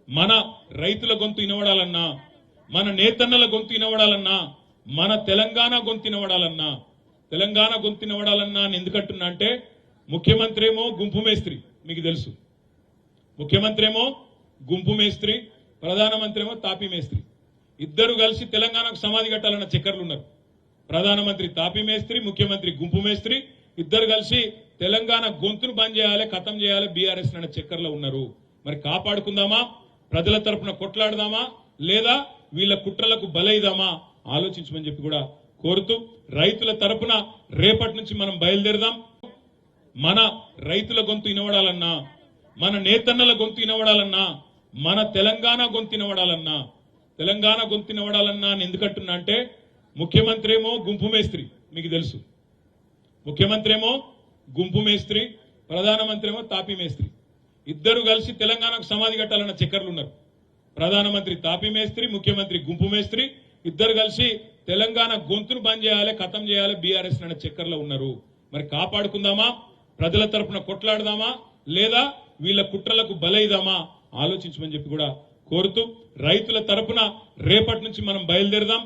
మన రైతుల గొంతు వినవడాలన్నా, మన నేతన్నల గొంతు వినవడాలన్నా, మన తెలంగాణ గొంతు వినవడాలన్నా, తెలంగాణ గొంతు వినవడాలన్నా అని ఎందుకంటున్నా అంటే ముఖ్యమంత్రి ఏమో గుంపు మేస్త్రి, మీకు తెలుసు. ముఖ్యమంత్రి ఏమో గుంపు మేస్త్రి, ప్రధానమంత్రి ఏమో తాపీ మేస్త్రి. ఇద్దరు కలిసి తెలంగాణకు సమాధి కట్టాలన్న చక్కర్లు ఉన్నారు. ప్రధానమంత్రి తాపీ మేస్త్రి, ముఖ్యమంత్రి గుంపు మేస్త్రి, ఇద్దరు కలిసి తెలంగాణ గొంతును బంద్ చేయాలి, ఖతం చేయాలి బీఆర్ఎస్ అన్న చక్కర్లో ఉన్నారు. మరి కాపాడుకుందామా, ప్రజల తరపున కొట్లాడదామా, లేదా వీళ్ళ కుట్రలకు బలైదామా ఆలోచించమని చెప్పి కూడా కోరుతూ, రైతుల తరపున రేపటి నుంచి మనం బయలుదేరదాం. మన రైతుల గొంతు వినవడాలన్నా, మన నేతన్నల గొంతు వినవడాలన్నా, మన తెలంగాణ గొంతు వినవడాలన్నా, తెలంగాణ గొంతు వినవడాలన్నా అని ఎందుకంటున్నా అంటే ముఖ్యమంత్రి ఏమో గుంపు మేస్త్రి, మీకు తెలుసు. ముఖ్యమంత్రి ఏమో గుంపు మేస్త్రి, ప్రధానమంత్రి ఏమో తాపీ మేస్త్రి. ఇద్దరు కలిసి తెలంగాణకు సమాధి కట్టాలన్న చక్కర్లు ఉన్నారు. ప్రధానమంత్రి తాపీ మేస్త్రి, ముఖ్యమంత్రి గుంపు మేస్త్రి, ఇద్దరు కలిసి తెలంగాణ గొంతును బంద్ చేయాలి, ఖతం చేయాలి బీఆర్ఎస్ అన్న చక్కర్లో ఉన్నారు. మరి కాపాడుకుందామా, ప్రజల తరపున కొట్లాడదామా, లేదా వీళ్ళ కుట్రలకు బలైదామా ఆలోచించమని చెప్పి కూడా కోరుతూ, రైతుల తరపున రేపటి నుంచి మనం బయలుదేరదాం.